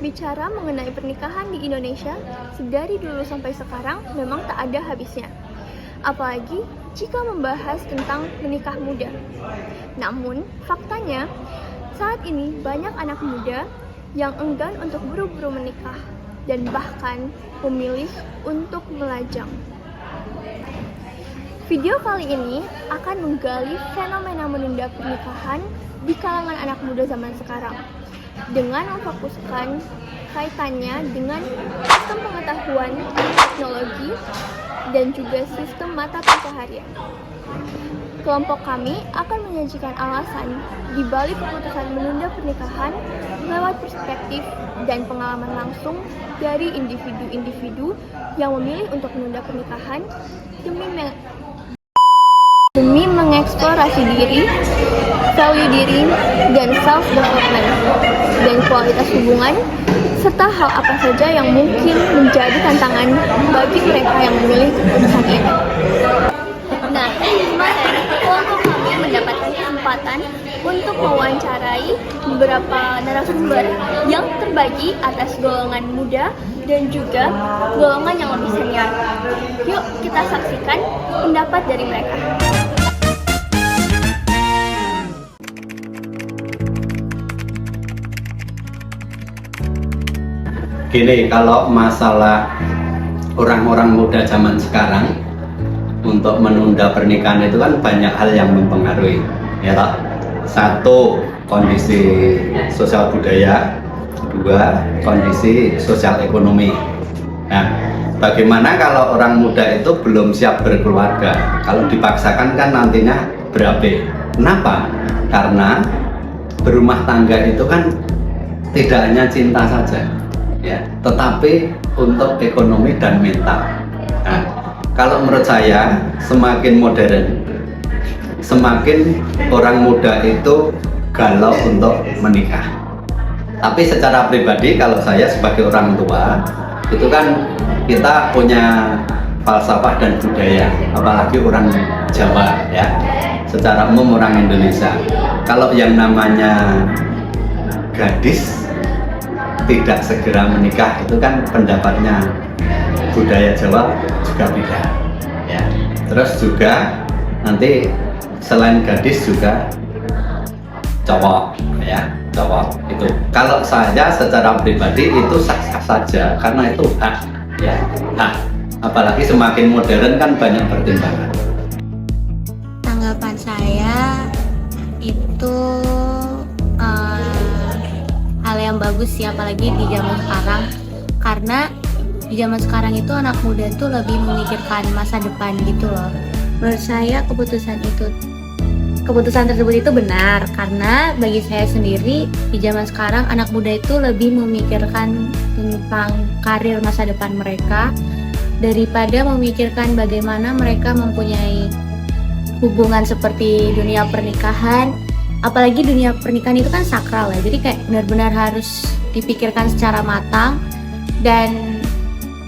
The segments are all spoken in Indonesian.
Bicara mengenai pernikahan di Indonesia, dari dulu sampai sekarang memang tak ada habisnya. Apalagi jika membahas tentang menikah muda. Namun, faktanya, saat ini banyak anak muda yang enggan untuk buru-buru menikah dan bahkan memilih untuk melajang. Video kali ini akan menggali fenomena menunda pernikahan di kalangan anak muda zaman sekarang dengan memfokuskan kaitannya dengan sistem pengetahuan teknologi dan juga sistem mata pencaharian. Kelompok kami akan menyajikan alasan di balik keputusan menunda pernikahan lewat perspektif dan pengalaman langsung dari individu-individu yang memilih untuk menunda pernikahan demi mengeksplorasi diri, value diri, dan self-development, dan kualitas hubungan, serta hal apa saja yang mungkin menjadi tantangan bagi mereka yang memilih keputusan ini. Nah, kemarin kelompok kami mendapatkan kesempatan untuk mewawancarai beberapa narasumber yang terbagi atas golongan muda dan juga golongan yang lebih senior. Yuk kita saksikan pendapat dari mereka. Gini, kalau masalah orang-orang muda zaman sekarang untuk menunda pernikahan itu kan banyak hal yang mempengaruhi, ya tak? Satu, kondisi sosial budaya. Dua, kondisi sosial ekonomi. Nah, bagaimana kalau orang muda itu belum siap berkeluarga? Kalau dipaksakan kan nantinya berabe. Kenapa? Karena berumah tangga itu kan tidak hanya cinta saja, ya, tetapi untuk ekonomi dan mental. Nah, kalau menurut saya semakin modern, semakin orang muda itu galau untuk menikah. Tapi secara pribadi kalau saya sebagai orang tua, itu kan kita punya falsafah dan budaya, apalagi orang Jawa ya, secara umum orang Indonesia. Kalau yang namanya gadis tidak segera menikah itu kan pendapatnya budaya Jawa juga beda ya. Terus juga nanti selain gadis juga cowok ya, cowok itu. Kalau saya secara pribadi itu sah-sah saja karena itu hak ya, hak. Apalagi semakin modern kan banyak pertimbangan. Tanggapan saya itu hal yang bagus sih, apalagi di zaman sekarang, karena di zaman sekarang itu anak muda itu lebih memikirkan masa depan gitu loh. Menurut saya keputusan tersebut itu benar, karena bagi saya sendiri di zaman sekarang anak muda itu lebih memikirkan tentang karir masa depan mereka daripada memikirkan bagaimana mereka mempunyai hubungan seperti dunia pernikahan. Apalagi dunia pernikahan itu kan sakral ya, jadi kayak benar-benar harus dipikirkan secara matang, dan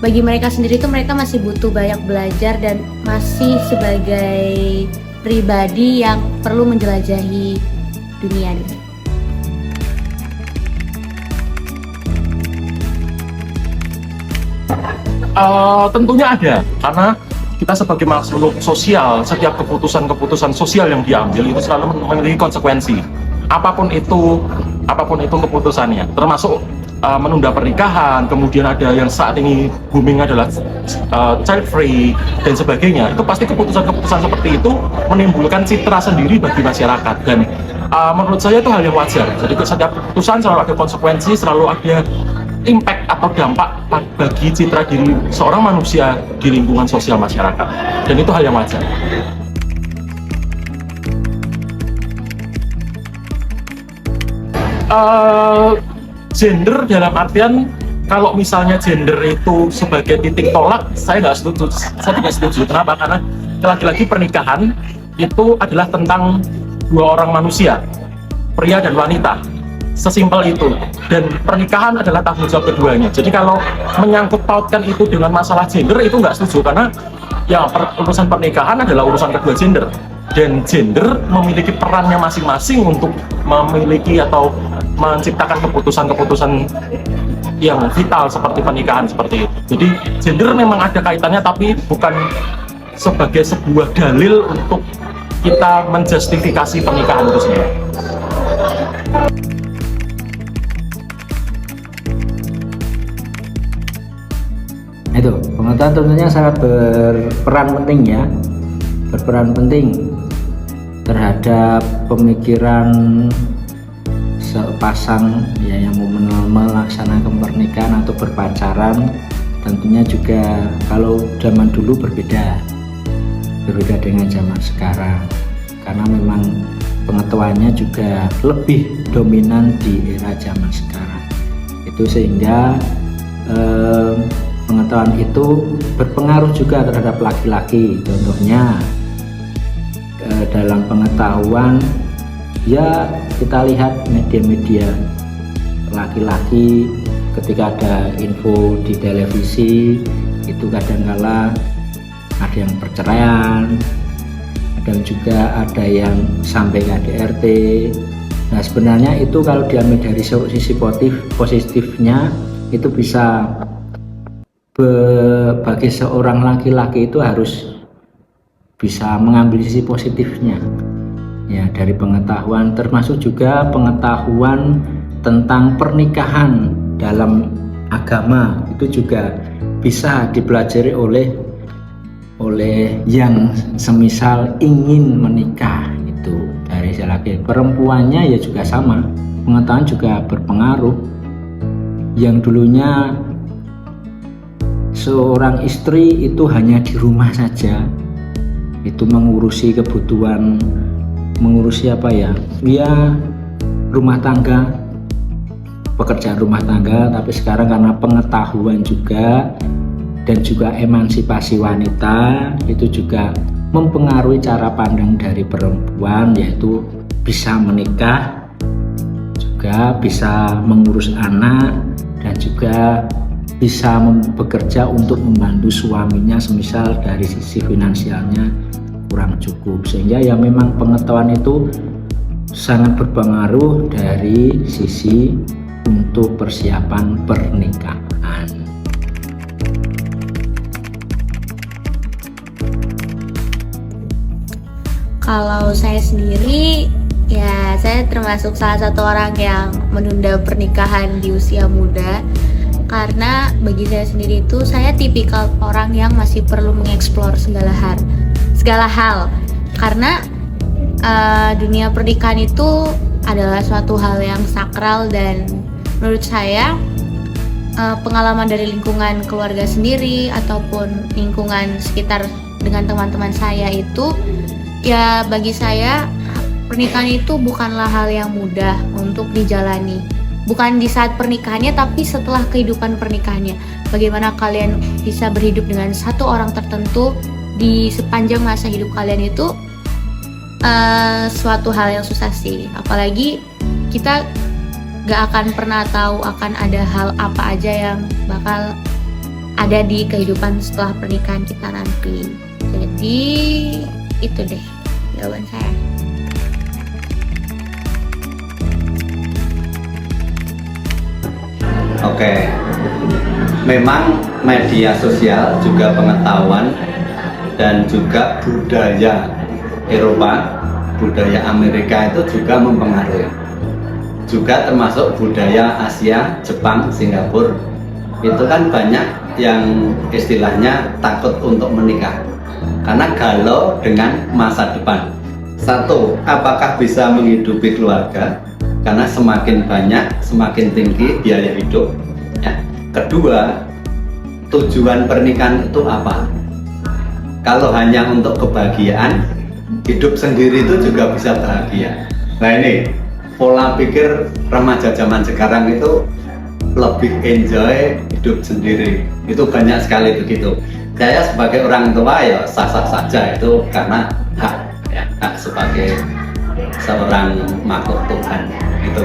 bagi mereka sendiri itu mereka masih butuh banyak belajar dan masih sebagai pribadi yang perlu menjelajahi dunia ini. Tentunya ada, karena kita sebagai makhluk sosial, setiap keputusan sosial yang diambil itu selalu memiliki konsekuensi. Apapun itu keputusannya, termasuk menunda pernikahan, kemudian ada yang saat ini booming adalah child free dan sebagainya. Itu pasti keputusan seperti itu menimbulkan citra sendiri bagi masyarakat, dan menurut saya itu hal yang wajar. Jadi setiap keputusan selalu ada konsekuensi, selalu ada impact atau dampak bagi citra diri seorang manusia di lingkungan sosial masyarakat, dan itu hal yang wajar. Gender dalam artian, kalau misalnya gender itu sebagai titik tolak, saya tidak setuju. Kenapa? Karena lagi-lagi pernikahan itu adalah tentang dua orang manusia, pria dan wanita. Sesimpel itu, dan pernikahan adalah tanggung jawab keduanya. Jadi kalau menyangkut pautkan itu dengan masalah gender, itu nggak setuju, karena ya urusan pernikahan adalah urusan kedua gender, dan gender memiliki perannya masing-masing untuk memiliki atau menciptakan keputusan-keputusan yang vital seperti pernikahan seperti itu. Jadi gender memang ada kaitannya, tapi bukan sebagai sebuah dalil untuk kita menjustifikasi pernikahan itu sendiri. Itu pengetahuan tentunya sangat berperan penting ya, berperan penting terhadap pemikiran sepasang ya yang mau melaksanakan pernikahan atau berpacaran. Tentunya juga kalau zaman dulu berbeda dengan zaman sekarang, karena memang pengetahuannya juga lebih dominan di era zaman sekarang. Itu sehingga pengetahuan itu berpengaruh juga terhadap laki-laki. Contohnya dalam pengetahuan ya kita lihat media-media laki-laki ketika ada info di televisi itu kadang-kala ada yang perceraian, dan juga ada yang sampai KDRT. Nah sebenarnya itu kalau diambil dari sisi positifnya itu bisa bagi seorang laki-laki itu harus bisa mengambil sisi positifnya ya dari pengetahuan, termasuk juga pengetahuan tentang pernikahan dalam agama. Itu juga bisa dipelajari oleh yang semisal ingin menikah itu dari si laki. Perempuannya ya juga sama, pengetahuan juga berpengaruh. Yang dulunya seorang istri itu hanya di rumah saja, itu mengurusi kebutuhan, mengurusi apa ya rumah tangga, pekerjaan rumah tangga. Tapi sekarang karena pengetahuan juga dan juga emansipasi wanita itu juga mempengaruhi cara pandang dari perempuan, yaitu bisa menikah, juga bisa mengurus anak, dan juga bisa bekerja untuk membantu suaminya semisal dari sisi finansialnya kurang cukup. Sehingga ya memang pengetahuan itu sangat berpengaruh dari sisi untuk persiapan pernikahan. Kalau saya sendiri, ya saya termasuk salah satu orang yang menunda pernikahan di usia muda. Karena bagi saya sendiri itu, saya tipikal orang yang masih perlu mengeksplor segala hal. Karena dunia pernikahan itu adalah suatu hal yang sakral, dan menurut saya pengalaman dari lingkungan keluarga sendiri ataupun lingkungan sekitar dengan teman-teman saya itu, ya bagi saya pernikahan itu bukanlah hal yang mudah untuk dijalani. Bukan di saat pernikahannya, tapi setelah kehidupan pernikahannya. Bagaimana kalian bisa berhidup dengan satu orang tertentu di sepanjang masa hidup kalian itu suatu hal yang susah sih. Apalagi kita gak akan pernah tahu akan ada hal apa aja yang bakal ada di kehidupan setelah pernikahan kita nanti. Jadi itu deh jawaban saya. Oke, memang media sosial juga pengetahuan dan juga budaya Eropa, budaya Amerika itu juga mempengaruhi. Juga termasuk budaya Asia, Jepang, Singapura. Itu kan banyak yang istilahnya takut untuk menikah karena galau dengan masa depan. Satu, apakah bisa menghidupi keluarga? Karena semakin banyak, semakin tinggi biaya hidup. Ya. Kedua, tujuan pernikahan itu apa? Kalau hanya untuk kebahagiaan, hidup sendiri itu juga bisa bahagia. Nah ini, pola pikir remaja zaman sekarang itu lebih enjoy hidup sendiri. Itu banyak sekali begitu. Saya sebagai orang tua ya sah-sah saja, itu karena hak, ya, hak sebagai seorang makhluk Tuhan itu.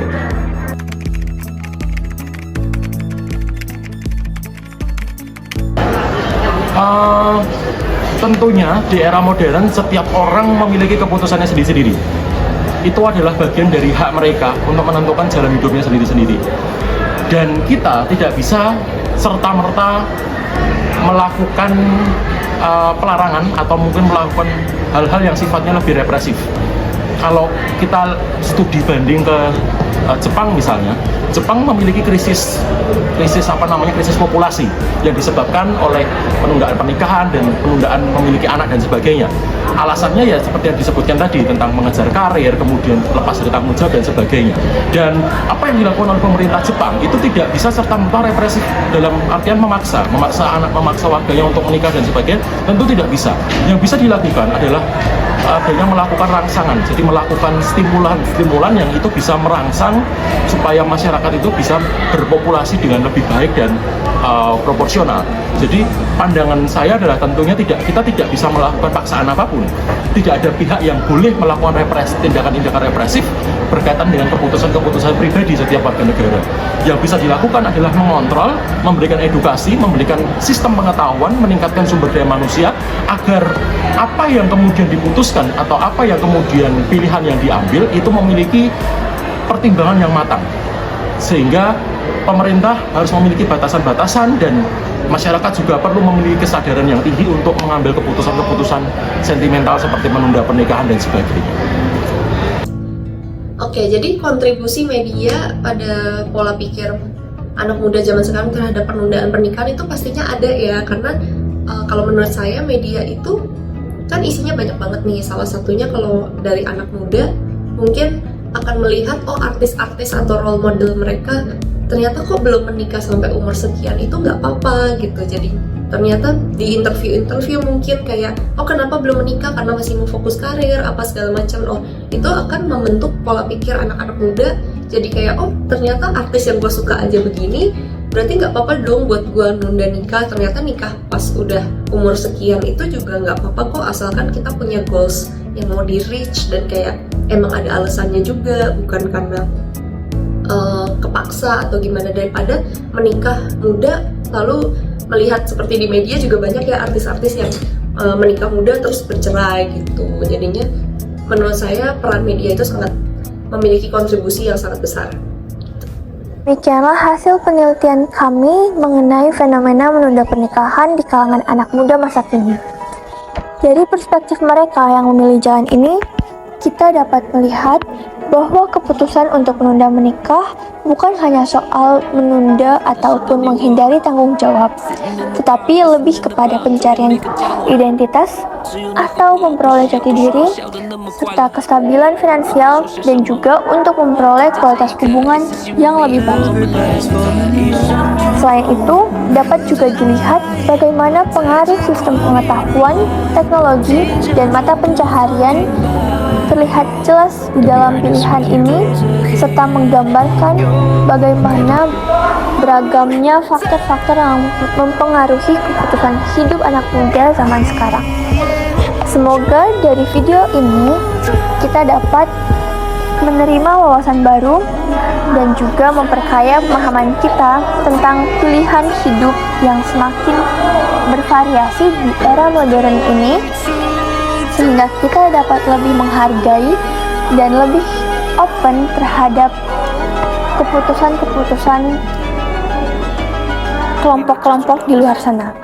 Tentunya di era modern setiap orang memiliki keputusannya sendiri-sendiri. Itu adalah bagian dari hak mereka untuk menentukan jalan hidupnya sendiri-sendiri. Dan kita tidak bisa serta-merta melakukan pelarangan atau mungkin melakukan hal-hal yang sifatnya lebih represif. Kalau kita studi banding ke Jepang misalnya, Jepang memiliki krisis populasi yang disebabkan oleh penundaan pernikahan dan penundaan memiliki anak dan sebagainya. Alasannya ya seperti yang disebutkan tadi tentang mengejar karir, kemudian lepas dari tanggung jawab dan sebagainya. Dan apa yang dilakukan oleh pemerintah Jepang itu tidak bisa serta-merta represif dalam artian memaksa warganya untuk menikah dan sebagainya, tentu tidak bisa. Yang bisa dilakukan adalah adanya melakukan rangsangan, jadi melakukan stimulan yang itu bisa merangsang supaya masyarakat itu bisa berpopulasi dengan lebih baik dan proporsional. Jadi pandangan saya adalah tentunya kita tidak bisa melakukan paksaan apapun. Tidak ada pihak yang boleh melakukan tindakan-tindakan represif berkaitan dengan keputusan-keputusan pribadi setiap warga negara. Yang bisa dilakukan adalah mengontrol, memberikan edukasi, memberikan sistem pengetahuan, meningkatkan sumber daya manusia agar apa yang kemudian diputuskan atau apa yang kemudian pilihan yang diambil itu memiliki pertimbangan yang matang, sehingga pemerintah harus memiliki batasan-batasan dan masyarakat juga perlu memiliki kesadaran yang tinggi untuk mengambil keputusan-keputusan sentimental seperti menunda pernikahan dan sebagainya. Oke, jadi kontribusi media pada pola pikir anak muda zaman sekarang terhadap penundaan pernikahan itu pastinya ada ya, karena kalau menurut saya media itu kan isinya banyak banget nih. Salah satunya kalau dari anak muda mungkin akan melihat artis-artis atau role model mereka ternyata kok belum menikah sampai umur sekian, itu nggak apa-apa gitu. Jadi ternyata di interview mungkin kayak kenapa belum menikah, karena masih mau fokus karir apa segala macam. Itu akan membentuk pola pikir anak-anak muda, jadi kayak ternyata artis yang gue suka aja begini, berarti nggak apa-apa dong buat gue nunda nikah. Ternyata nikah pas udah umur sekian itu juga nggak apa-apa kok, asalkan kita punya goals yang mau di reach dan kayak emang ada alasannya juga, bukan karena kepaksa atau gimana. Daripada menikah muda lalu melihat seperti di media juga banyak ya artis-artis yang menikah muda terus bercerai gitu. Jadinya menurut saya peran media itu sangat memiliki kontribusi yang sangat besar. Demikianlah hasil penelitian kami mengenai fenomena menunda pernikahan di kalangan anak muda masa kini. Dari perspektif mereka yang memilih jalan ini, kita dapat melihat bahwa keputusan untuk menunda menikah bukan hanya soal menunda ataupun menghindari tanggung jawab, tetapi lebih kepada pencarian identitas atau memperoleh jati diri, serta kestabilan finansial, dan juga untuk memperoleh kualitas hubungan yang lebih baik. Selain itu, dapat juga dilihat bagaimana pengaruh sistem pengetahuan, teknologi, dan mata pencaharian terlihat jelas di dalam pilihan ini, serta menggambarkan bagaimana beragamnya faktor-faktor yang mempengaruhi keputusan hidup anak muda zaman sekarang. Semoga dari video ini kita dapat menerima wawasan baru dan juga memperkaya pemahaman kita tentang pilihan hidup yang semakin bervariasi di era modern ini, sehingga kita dapat lebih menghargai dan lebih open terhadap keputusan-keputusan kelompok-kelompok di luar sana.